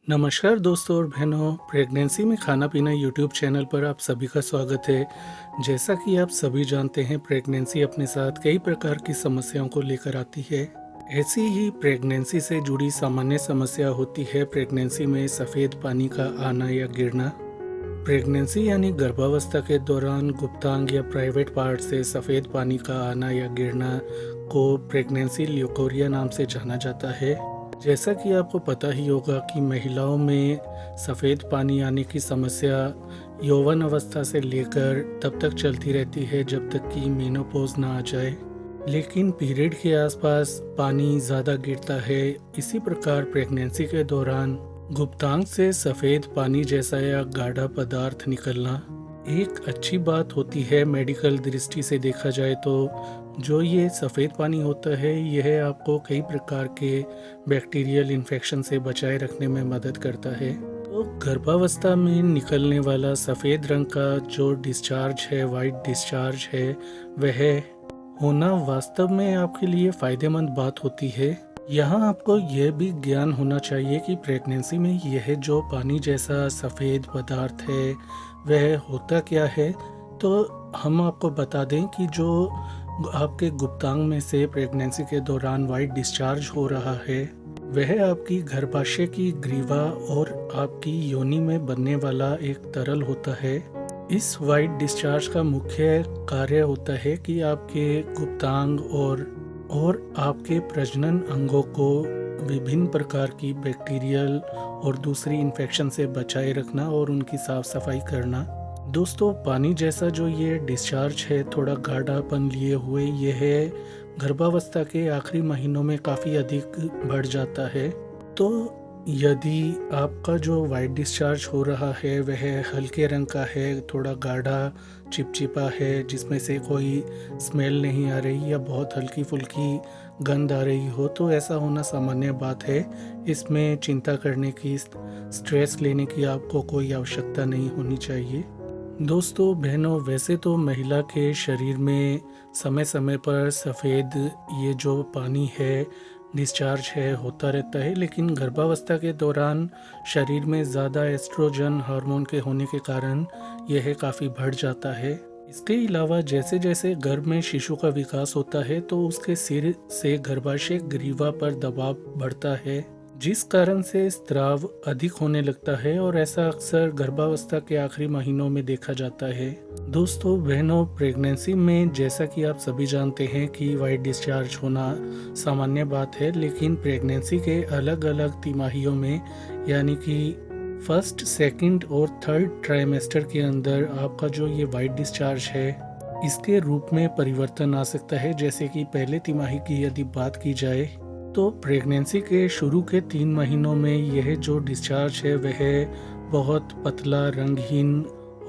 नमस्कार दोस्तों और बहनों, प्रेगनेंसी में खाना पीना यूट्यूब चैनल पर आप सभी का स्वागत है। जैसा कि आप सभी जानते हैं, प्रेगनेंसी अपने साथ कई प्रकार की समस्याओं को लेकर आती है। ऐसी ही प्रेगनेंसी से जुड़ी सामान्य समस्या होती है प्रेगनेंसी में सफ़ेद पानी का आना या गिरना। प्रेगनेंसी यानी गर्भावस्था के दौरान गुप्तांग या प्राइवेट पार्ट से सफ़ेद पानी का आना या गिरना को प्रेगनेंसी ल्यूकोरिया नाम से जाना जाता है। जैसा कि आपको पता ही होगा कि महिलाओं में सफ़ेद पानी आने की समस्या यौवन अवस्था से लेकर तब तक चलती रहती है जब तक कि मेनोपॉज ना आ जाए, लेकिन पीरियड के आसपास पानी ज़्यादा गिरता है। इसी प्रकार प्रेगनेंसी के दौरान गुप्तांग से सफ़ेद पानी जैसा या गाढ़ा पदार्थ निकलना एक अच्छी बात होती है। मेडिकल दृष्टि से देखा जाए तो जो ये सफ़ेद पानी होता है, यह आपको कई प्रकार के बैक्टीरियल इन्फेक्शन से बचाए रखने में मदद करता है। तो गर्भावस्था में निकलने वाला सफ़ेद रंग का जो डिस्चार्ज है, वाइट डिस्चार्ज है, वह होना वास्तव में आपके लिए फ़ायदेमंद बात होती है। यहाँ आपको यह भी ज्ञान होना चाहिए कि प्रेगनेंसी में यह जो पानी जैसा सफ़ेद पदार्थ है, वह होता क्या है। तो हम आपको बता दें कि जो आपके गुप्तांग में से प्रेगनेंसी के दौरान वाइट डिस्चार्ज हो रहा है, वह आपकी गर्भाशय की ग्रीवा और आपकी योनि में बनने वाला एक तरल होता है। इस वाइट डिस्चार्ज का मुख्य कार्य होता है कि आपके गुप्तांग और आपके प्रजनन अंगों को विभिन्न प्रकार की बैक्टीरियल और दूसरी इन्फेक्शन से बचाए रखना और उनकी साफ सफाई करना। दोस्तों, पानी जैसा जो ये डिस्चार्ज है, थोड़ा गाढ़ापन लिए हुए, यह गर्भावस्था के आखिरी महीनों में काफ़ी अधिक बढ़ जाता है। तो यदि आपका जो वाइट डिस्चार्ज हो रहा है वह हल्के रंग का है, थोड़ा गाढ़ा चिपचिपा है, जिसमें से कोई स्मेल नहीं आ रही या बहुत हल्की फुल्की गंध आ रही हो, तो ऐसा होना सामान्य बात है। इसमें चिंता करने की, स्ट्रेस लेने की आपको कोई आवश्यकता नहीं होनी चाहिए। दोस्तों बहनों, वैसे तो महिला के शरीर में समय समय पर सफ़ेद ये जो पानी है, डिस्चार्ज है, होता रहता है, लेकिन गर्भावस्था के दौरान शरीर में ज़्यादा एस्ट्रोजन हार्मोन के होने के कारण यह काफ़ी बढ़ जाता है। इसके अलावा जैसे जैसे गर्भ में शिशु का विकास होता है तो उसके सिर से गर्भाशय ग्रीवा पर दबाव बढ़ता है, जिस कारण से स्राव अधिक होने लगता है और ऐसा अक्सर गर्भावस्था के आखिरी महीनों में देखा जाता है। दोस्तों बहनों, प्रेगनेंसी में जैसा कि आप सभी जानते हैं कि वाइट डिस्चार्ज होना सामान्य बात है, लेकिन प्रेगनेंसी के अलग अलग तिमाहियों में, यानी कि फर्स्ट, सेकंड और थर्ड ट्राइमेस्टर के अंदर आपका जो ये वाइट डिस्चार्ज है, इसके रूप में परिवर्तन आ सकता है। जैसे कि पहले तिमाही की यदि बात की जाए तो प्रेगनेंसी के शुरू के 3 महीनों में यह जो डिस्चार्ज है वह बहुत पतला रंगहीन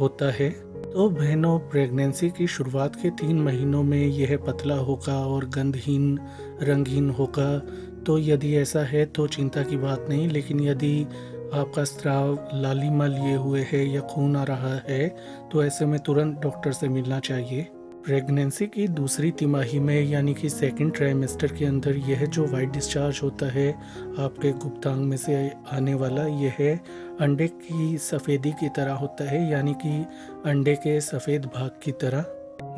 होता है। तो बहनों, प्रेगनेंसी की शुरुआत के 3 महीनों में यह पतला होगा और गंधहीन रंगहीन होगा। तो यदि ऐसा है तो चिंता की बात नहीं, लेकिन यदि आपका स्राव लालिमा लिए हुए है या खून आ रहा है तो ऐसे में तुरंत डॉक्टर से मिलना चाहिए। प्रेगनेंसी की दूसरी तिमाही में, यानी कि सेकंड ट्राइमेस्टर के अंदर, यह जो वाइट डिस्चार्ज होता है आपके गुप्तांग में से आने वाला, यह अंडे की सफ़ेदी की तरह होता है, यानी कि अंडे के सफ़ेद भाग की तरह।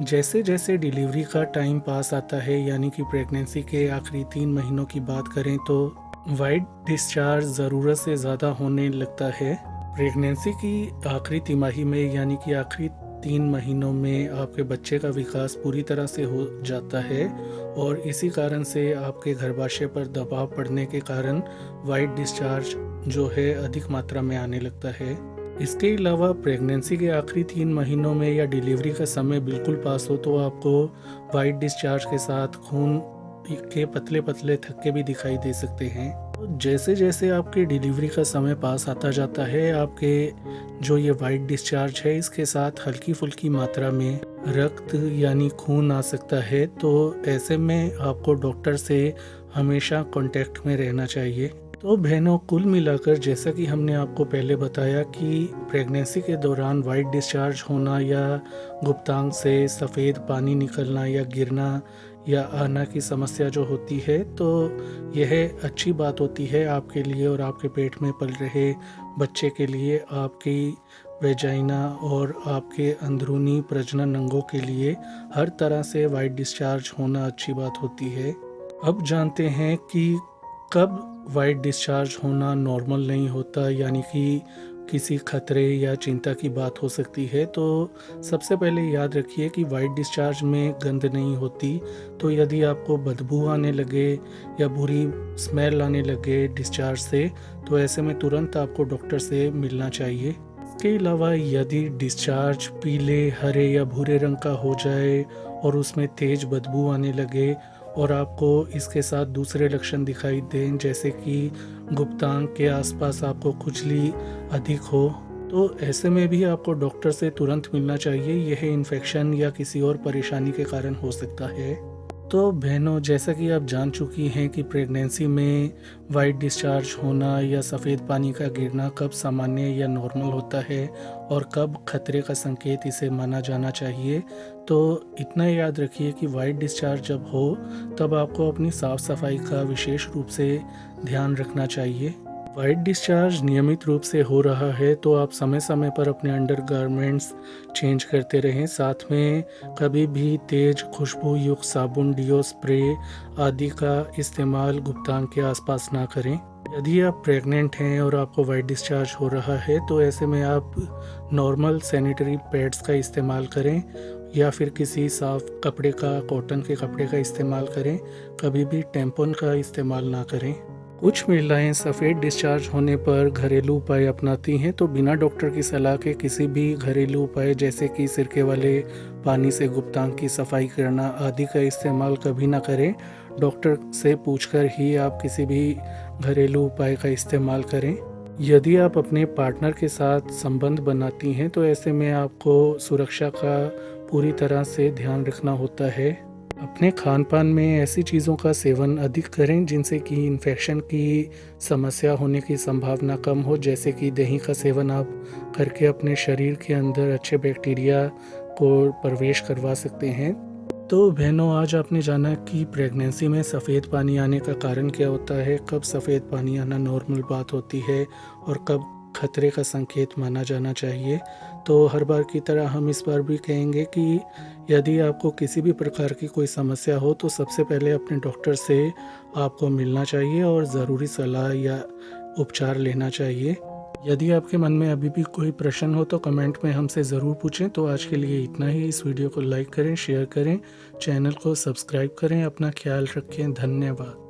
जैसे जैसे डिलीवरी का टाइम पास आता है, यानी कि प्रेगनेंसी के आखिरी 3 महीनों की बात करें, तो वाइट डिस्चार्ज ज़रूरत से ज़्यादा होने लगता है। प्रेगनेंसी की आखिरी तिमाही में, यानी कि आखिरी 3 महीनों में, आपके बच्चे का विकास पूरी तरह से हो जाता है और इसी कारण से आपके गर्भाशय पर दबाव पड़ने के कारण वाइट डिस्चार्ज जो है अधिक मात्रा में आने लगता है। इसके अलावा प्रेगनेंसी के आखिरी 3 महीनों में या डिलीवरी का समय बिल्कुल पास हो तो आपको वाइट डिस्चार्ज के साथ खून के पतले पतले थक्के भी दिखाई दे सकते हैं। तो जैसे जैसे आपके डिलीवरी का समय पास आता जाता है, आपके जो ये वाइट डिस्चार्ज है, इसके साथ हल्की फुल्की मात्रा में रक्त यानी खून आ सकता है। तो ऐसे में आपको डॉक्टर से हमेशा कांटेक्ट में रहना चाहिए। तो बहनों, कुल मिलाकर जैसा कि हमने आपको पहले बताया कि प्रेगनेंसी के दौरान वाइट डिस्चार्ज होना या गुप्तांग से सफ़ेद पानी निकलना या गिरना, या आना की समस्या जो होती है, तो यह अच्छी बात होती है आपके लिए और आपके पेट में पल रहे बच्चे के लिए। आपकी वेजाइना और आपके अंदरूनी प्रजनन अंगों के लिए हर तरह से वाइट डिस्चार्ज होना अच्छी बात होती है। अब जानते हैं कि कब वाइट डिस्चार्ज होना नॉर्मल नहीं होता, यानी कि किसी खतरे या चिंता की बात हो सकती है। तो सबसे पहले याद रखिए कि वाइट डिस्चार्ज में गंध नहीं होती। तो यदि आपको बदबू आने लगे या बुरी स्मेल आने लगे डिस्चार्ज से, तो ऐसे में तुरंत आपको डॉक्टर से मिलना चाहिए। इसके अलावा यदि डिस्चार्ज पीले, हरे या भूरे रंग का हो जाए और उसमें तेज बदबू आने लगे और आपको इसके साथ दूसरे लक्षण दिखाई दें, जैसे कि गुप्तांग के आसपास आपको खुजली अधिक हो, तो ऐसे में भी आपको डॉक्टर से तुरंत मिलना चाहिए। यह इन्फेक्शन या किसी और परेशानी के कारण हो सकता है। तो बहनों, जैसा कि आप जान चुकी हैं कि प्रेगनेंसी में वाइट डिस्चार्ज होना या सफ़ेद पानी का गिरना कब सामान्य या नॉर्मल होता है और कब खतरे का संकेत इसे माना जाना चाहिए। तो इतना याद रखिए कि वाइट डिस्चार्ज जब हो, तब आपको अपनी साफ़ सफाई का विशेष रूप से ध्यान रखना चाहिए। वाइट डिस्चार्ज नियमित रूप से हो रहा है तो आप समय समय पर अपने अंडरगारमेंट्स चेंज करते रहें। साथ में कभी भी तेज खुशबू युक्त साबुन, डिओ स्प्रे आदि का इस्तेमाल गुप्तांग के आसपास ना करें। यदि आप प्रेग्नेंट हैं और आपको वाइट डिस्चार्ज हो रहा है, तो ऐसे में आप नॉर्मल सैनिटरी पैड्स का इस्तेमाल करें या फिर किसी साफ कपड़े का, कॉटन के कपड़े का इस्तेमाल करें। कभी भी टैम्पॉन का इस्तेमाल ना करें। कुछ महिलाएं सफ़ेद डिस्चार्ज होने पर घरेलू उपाय अपनाती हैं, तो बिना डॉक्टर की सलाह के किसी भी घरेलू उपाय जैसे कि सिरके वाले पानी से गुप्तांग की सफाई करना आदि का इस्तेमाल कभी ना करें। डॉक्टर से पूछकर ही आप किसी भी घरेलू उपाय का इस्तेमाल करें। यदि आप अपने पार्टनर के साथ संबंध बनाती हैं, तो ऐसे में आपको सुरक्षा का पूरी तरह से ध्यान रखना होता है। अपने खान पान में ऐसी चीज़ों का सेवन अधिक करें जिनसे कि इन्फेक्शन की समस्या होने की संभावना कम हो, जैसे कि दही का सेवन आप करके अपने शरीर के अंदर अच्छे बैक्टीरिया को प्रवेश करवा सकते हैं। तो बहनों, आज आपने जाना कि प्रेगनेंसी में सफ़ेद पानी आने का कारण क्या होता है, कब सफ़ेद पानी आना नॉर्मल बात होती है और कब खतरे का संकेत माना जाना चाहिए। तो हर बार की तरह हम इस बार भी कहेंगे कि यदि आपको किसी भी प्रकार की कोई समस्या हो, तो सबसे पहले अपने डॉक्टर से आपको मिलना चाहिए और ज़रूरी सलाह या उपचार लेना चाहिए। यदि आपके मन में अभी भी कोई प्रश्न हो तो कमेंट में हमसे ज़रूर पूछें। तो आज के लिए इतना ही। इस वीडियो को लाइक करें, शेयर करें, चैनल को सब्सक्राइब करें। अपना ख्याल रखें। धन्यवाद।